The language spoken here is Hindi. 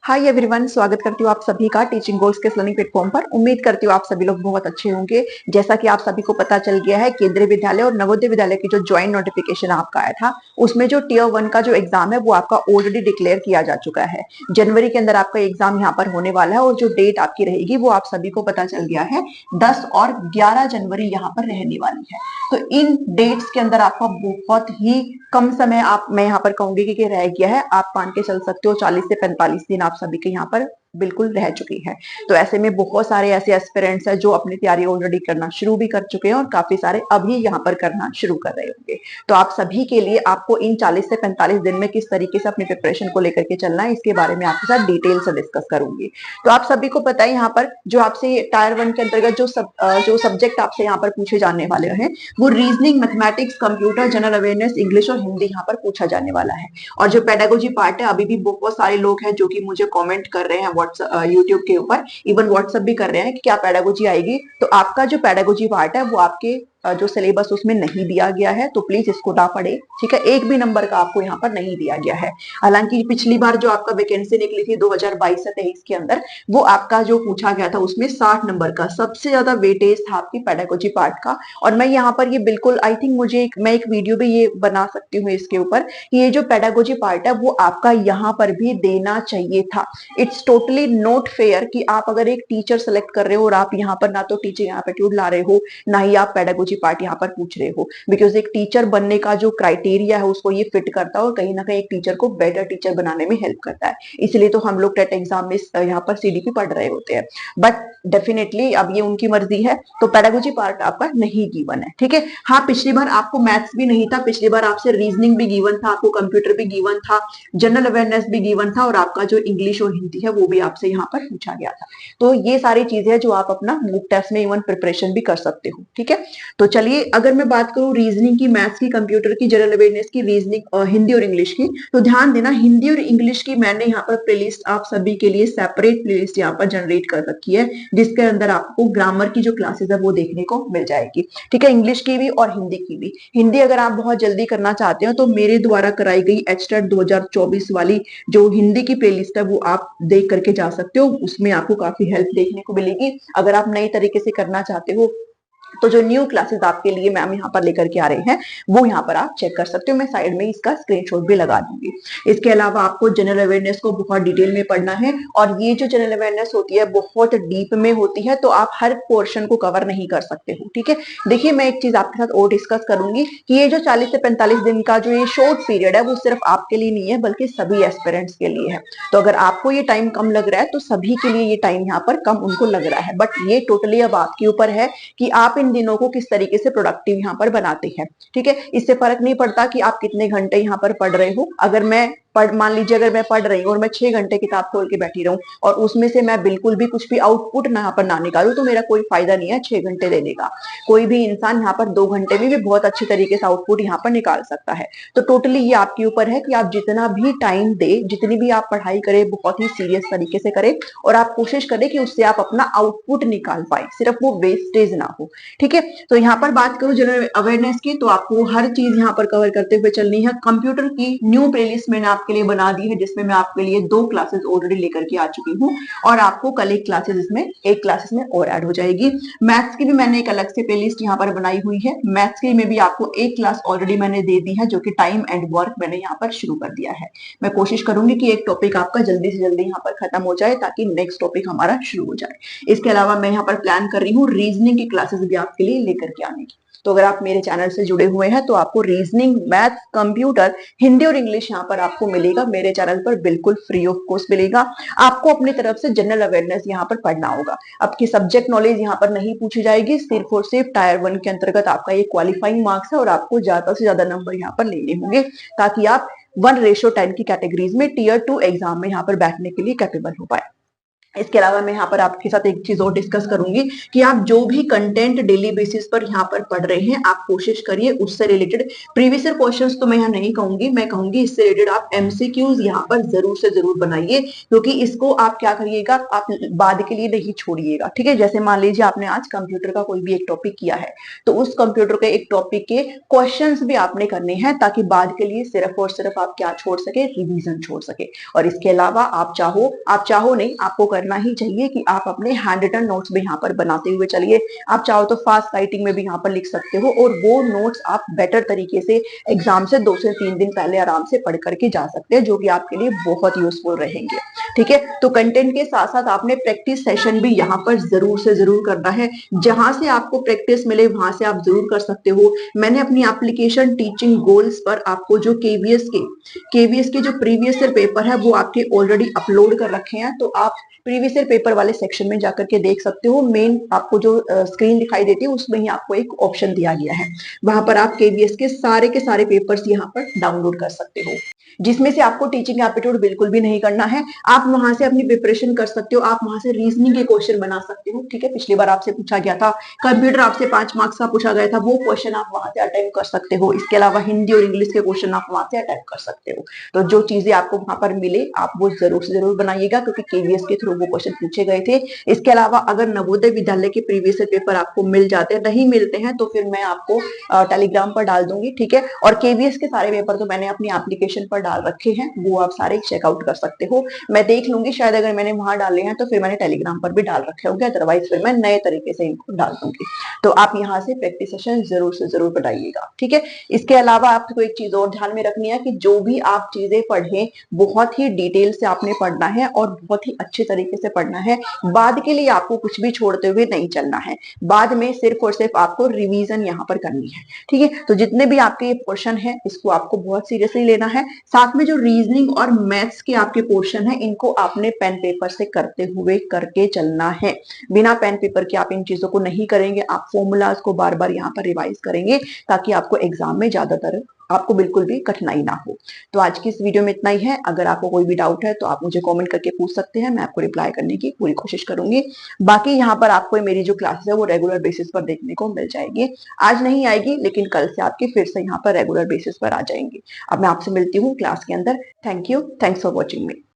हाय एवरीवन, स्वागत करती हूँ आप सभी का टीचिंग गोल्स के लर्निंग प्लेटफॉर्म पर। उम्मीद करती हूँ आप सभी लोग बहुत अच्छे होंगे। जैसा कि आप सभी को पता चल गया है, केंद्रीय विद्यालय और नवोदय विद्यालय की जो ज्वाइंट नोटिफिकेशन आपका आया था, उसमें जो टियर 1 का जो एग्जाम है वो आपका ऑलरेडी डिक्लेयर किया जा चुका है। जनवरी के अंदर आपका एग्जाम यहाँ पर होने वाला है और जो डेट आपकी रहेगी वो आप सभी को पता चल गया है, 10 और 11 जनवरी यहाँ पर रहने वाली है। तो इन डेट्स के अंदर आपका बहुत ही कम समय मैं यहाँ पर कहूंगी कि रह गया है। आप मान के चल सकते हो 40 से 45 दिन आप सभी के यहाँ पर बिल्कुल रह चुकी है। तो ऐसे में बहुत सारे ऐसे एस्पिरेंट्स हैं जो अपनी तैयारी ऑलरेडी करना शुरू भी कर चुके हैं और काफी सारे अभी यहाँ पर करना शुरू कर रहे होंगे। तो आप सभी के लिए आपको इन 40 से 45 दिन में किस तरीके से अपनी प्रिपरेशन को लेकर के चलना है, इसके बारे में आपके साथ डिटेल से डिस्कस करूंगी। तो आप सभी को पता है यहाँ पर जो आपसे टायर 1 के अंतर्गत जो सब्जेक्ट आपसे यहाँ पर पूछे जाने वाले हैं वो reasoning, mathematics, computer, general awareness, English और हिंदी यहाँ पर पूछा जाने वाला है। और जो पेडागोजी पार्ट है, अभी भी बहुत सारे लोग हैं जो कि मुझे कमेंट कर रहे हैं यूट्यूब के ऊपर, इवन व्हाट्सएप भी कर रहे हैं कि क्या पेडागोजी आएगी। तो आपका जो पेडागोजी पार्ट है वो आपके जो सिलेबस उसमें नहीं दिया गया है, तो प्लीज इसको ना पढ़े। ठीक है, एक भी नंबर का आपको यहाँ पर नहीं दिया गया है। हालांकि पिछली बार जो आपका वैकेंसी निकली थी 2022 से 23 के अंदर, वो आपका जो पूछा गया था उसमें 60 नंबर का सबसे ज्यादा वेटेज था आपकी पेडागोजी पार्ट का। और मैं यहाँ पर ये बिल्कुल आई थिंक मैं एक वीडियो भी ये बना सकती हूँ इसके ऊपर कि ये जो पेडागोजी पार्ट है वो आपका यहाँ पर भी देना चाहिए था। इट्स टोटली नॉट फेयर कि आप अगर एक टीचर सेलेक्ट कर रहे हो और आप यहाँ पर ना तो टीचिंग एप्टीट्यूड ला रहे हो, ना ही आप पेडागोजी पार्ट यहाँ पर पूछ रहे हो। बिकॉज एक टीचर बनने का जो क्राइटेरिया है उसको ये फिट करता है और कहीं ना कहीं एक टीचर को बेटर टीचर बनाने में हेल्प करता है। इसलिए तो हम लोग टेट एग्जाम में यहाँ पर सीडीपी पढ़ रहे होते हैं। बट डेफिनेटली अब ये उनकी मर्जी है, तो पेडागोजी पार्ट आपका नहीं गिवन है। ठीक है, हाँ, पिछली बार आपको मैथ्स भी नहीं था, पिछली बार आपसे रीजनिंग भी गिवन था, आपको कंप्यूटर भी गिवन था, जनरल अवेयरनेस भी गिवन था और आपका जो इंग्लिश और हिंदी है वो भी आपसे यहाँ पर पूछा गया था। तो ये सारी चीजें हैं जो आप अपना मूक टेस्ट में इवन प्रिपरेशन भी कर सकते हो। ठीक है, तो चलिए अगर मैं बात करूं रीजनिंग की, मैथ्स की, कंप्यूटर की, जनरल अवेयरनेस की, रीजनिंग हिंदी और इंग्लिश की, तो ध्यान देना हिंदी और इंग्लिश की मैंने यहाँ पर प्लेलिस्ट आप सभी के लिए सेपरेट प्लेलिस्ट यहाँ पर जनरेट कर रखी है, जिसके अंदर आपको ग्रामर की जो क्लासेस है वो देखने को मिल जाएगी। ठीक है, इंग्लिश की भी और हिंदी की भी। हिंदी अगर आप बहुत जल्दी करना चाहते हो तो मेरे द्वारा कराई गई एचटेट 2024 वाली जो हिंदी की प्लेलिस्ट है वो आप देख करके जा सकते हो। उसमें आपको काफी हेल्प देखने को मिलेगी। अगर आप नई तरीके से करना चाहते हो तो जो न्यू क्लासेस आपके लिए मैम यहाँ पर लेकर के आ रहे हैं वो यहाँ पर आप चेक कर सकते हो। मैं साइड में इसका स्क्रीनशॉट भी लगा दूंगी। इसके अलावा आपको जनरल अवेयरनेस को बहुत डिटेल में पढ़ना है और ये जो जनरल अवेयरनेस होती है बहुत डीप में होती है, तो आप हर पोर्शन को कवर नहीं कर सकते हो। ठीक है, देखिए मैं एक चीज आपके साथ और डिस्कस करूंगी कि ये जो 40 से 45 दिन का जो ये शॉर्ट पीरियड है वो सिर्फ आपके लिए नहीं है बल्कि सभी एस्पिरेंट्स के लिए है। तो अगर आपको ये टाइम कम लग रहा है तो सभी के लिए ये टाइम यहाँ पर कम उनको लग रहा है। बट ये टोटली अब आपके ऊपर है कि आप इन दिनों को किस तरीके से प्रोडक्टिव यहाँ पर बनाते हैं। ठीक है, इससे फर्क नहीं पड़ता कि आप कितने घंटे यहाँ पर पढ़ रहे हो। अगर मैं मान लीजिए अगर मैं पढ़ रही हूँ और मैं 6 घंटे किताब खोल के बैठी रहूं और उसमें से मैं बिल्कुल भी कुछ भी आउटपुट यहाँ पर ना निकालू तो मेरा कोई फायदा नहीं है 6 घंटे देने का। कोई भी इंसान यहाँ पर 2 घंटे में भी बहुत अच्छी तरीके से आउटपुट यहाँ पर निकाल सकता है। तो टोटली ये आपके ऊपर है कि आप जितना भी टाइम दे, जितनी भी आप पढ़ाई करें, बहुत ही सीरियस तरीके से करें और आप कोशिश करें कि उससे आप अपना आउटपुट निकाल पाए, सिर्फ वो वेस्टेज ना हो। ठीक है, तो यहाँ पर बात करूं जनरल अवेयरनेस की, तो आपको हर चीज यहाँ पर कवर करते हुए चलनी है। कंप्यूटर की न्यू प्लेलिस्ट मैंने आपके लिए बना दी है जिसमें मैं आपके लिए 2 क्लासेस ऑलरेडी लेकर के आ चुकी हूँ और आपको कल एक क्लासेस इसमें एक क्लासेस में और ऐड हो जाएगी। मैथ्स की भी मैंने एक अलग से प्लेलिस्ट यहाँ पर बनाई हुई है। मैथ्स की में भी आपको एक क्लास ऑलरेडी मैंने दे दी है जो कि टाइम एंड वर्क मैंने यहाँ पर शुरू कर दिया है। मैं कोशिश करूंगी कि एक टॉपिक आपका जल्दी से जल्दी यहाँ पर खत्म हो जाए ताकि नेक्स्ट टॉपिक हमारा शुरू हो जाए। इसके अलावा मैं यहाँ पर प्लान कर रही हूँ रीजनिंग की क्लासेस भी आपके लिए लेकर के आने की। तो अगर आप मेरे चैनल से जुड़े हुए हैं तो आपको रीजनिंग, मैथ, कंप्यूटर, हिंदी और इंग्लिश यहाँ पर आपको मिलेगा मेरे चैनल पर, बिल्कुल फ्री ऑफ कॉस्ट मिलेगा। आपको अपनी तरफ से जनरल अवेयरनेस यहाँ पर पढ़ना होगा। आपकी सब्जेक्ट नॉलेज यहाँ पर नहीं पूछी जाएगी, सिर्फ और सिर्फ टायर 1 के अंतर्गत आपका ये क्वालिफाइंग मार्क्स है और आपको ज्यादा से ज्यादा नंबर यहाँ पर लेने होंगे ताकि आप 1:10 की कैटेगरीज में टियर 2 एग्जाम में यहाँ पर बैठने के लिए कैपेबल हो पाए। इसके अलावा मैं यहाँ पर आपके साथ एक चीज और डिस्कस करूंगी कि आप जो भी कंटेंट डेली बेसिस पर यहाँ पर पढ़ रहे हैं, आप कोशिश करिए उससे रिलेटेड प्रीवियस ईयर क्वेश्चंस तो मैं यहाँ नहीं कहूंगी, मैं कहूंगी इससे रिलेटेड आप एमसीक्यूज यहाँ पर जरूर से जरूर बनाइए, क्योंकि इसको आप क्या करिएगा, आप बाद के लिए नहीं छोड़िएगा। ठीक है, जैसे मान लीजिए आपने आज कंप्यूटर का कोई भी एक टॉपिक किया है, तो उस कंप्यूटर के एक टॉपिक के क्वेश्चन भी आपने करने हैं, ताकि बाद के लिए सिर्फ और सिर्फ आप क्या छोड़ सके, रिविजन छोड़ सके। और इसके अलावा आप चाहो नहीं, आपको करना ही चाहिए कि आप अपने हैंड रिटन नोट्स भी यहाँ पर बनाते हुए चलिए। आप चाहो तो फास्ट राइटिंग में भी यहाँ पर लिख सकते हो, और वो नोट्स आप बेटर तरीके से एग्जाम से 2 से 3 दिन पहले आराम से पढ़ करके जा सकते हैं, जो कि आपके लिए बहुत यूजफुल रहेंगे। ठीक है, तो कंटेंट के साथ साथ आपने प्रैक्टिस सेशन भी यहाँ पर जरूर से जरूर करना है। जहां से आपको प्रैक्टिस मिले वहां से आप जरूर कर सकते हो। मैंने अपनी एप्लीकेशन टीचिंग गोल्स पर आपको जो केवीएस के जो प्रीवियस ईयर पेपर है वो आपके ऑलरेडी अपलोड कर रखे हैं, तो आप प्रीवियस ईयर पेपर वाले सेक्शन में जाकर के देख सकते हो। मेन आपको जो स्क्रीन दिखाई देती है उसमें ही आपको एक ऑप्शन दिया गया है, वहां पर आप केवीएस के सारे पेपर्स यहाँ पर डाउनलोड कर सकते हो, जिसमें से आपको टीचिंग एप्टीट्यूड बिल्कुल भी नहीं करना है। आप वहां से अपनी प्रिपरेशन कर सकते हो, आप वहां से रीजनिंग के क्वेश्चन बना सकते हो। ठीक है, पिछली बार आपसे पूछा गया था कंप्यूटर, आपसे 5 मार्क्स का पूछा गया था, वो क्वेश्चन आप वहां से अटेम्प्ट कर सकते हो। इसके अलावा हिंदी और इंग्लिश के क्वेश्चन आप वहां से अटेम्प्ट कर सकते हो। तो जो चीजें आपको वहां पर मिले आप वो जरूर से जरूर बनाइएगा, क्योंकि केवीएस के थ्रू वो क्वेश्चन पूछे गए थे। इसके अलावा अगर नवोदय विद्यालय के प्रीवियस पेपर आपको मिल जाते हैं, नहीं मिलते हैं, तो फिर मैं आपको टेलीग्राम पर डाल दूंगी। ठीक है, और केवीएस के सारे पेपर तो मैंने अपनी एप्लीकेशन पर डाल रखे हैं, वो आप सारे चेकआउट कर सकते हो। मैं देख लूंगी, शायद अगर मैंने वहां डाले हैं तो फिर मैंने टेलीग्राम पर भी डाल रखे होंगे, अदरवाइज फिर मैं नए तरीके से इनको डाल दूंगी। तो आप यहाँ से प्रैक्टिस सेशन जरूर से जरूर बढ़ाइएगा। ठीक है, इसके अलावा आपको एक चीज और ध्यान में रखनी है कि जो भी आप चीजें पढ़ें बहुत ही डिटेल से आपने पढ़ना है और बहुत ही अच्छे तरीके से पढ़ना है। बाद के लिए आपको कुछ भी छोड़ते हुए नहीं चलना है, बाद में सिर्फ और सिर्फ आपको रिवीजन यहाँ पर करनी है। ठीक है, तो जितने भी आपके ये पोर्शन है इसको आपको बहुत सीरियसली लेना है। साथ में जो रीजनिंग और मैथ्स के आपके पोर्शन है इनको आपने पेन पेपर से करते हुए करके चलना है। बिना पेन पेपर के आप इन चीजों को नहीं करेंगे, आप फॉर्मूलाज को बार बार यहाँ पर रिवाइज करेंगे, ताकि आपको एग्जाम में ज्यादातर आपको बिल्कुल भी कठिनाई ना हो। तो आज की इस वीडियो में इतना ही है। अगर आपको कोई भी डाउट है तो आप मुझे कमेंट करके पूछ सकते हैं, मैं आपको रिप्लाई करने की पूरी कोशिश करूंगी। बाकी यहाँ पर आपको मेरी जो क्लासेस है वो रेगुलर बेसिस पर देखने को मिल जाएगी। आज नहीं आएगी, लेकिन कल से आपके फिर से यहाँ पर रेगुलर बेसिस पर आ जाएंगी। अब मैं आपसे मिलती हूँ क्लास के अंदर। Thank you, thanks for watching me.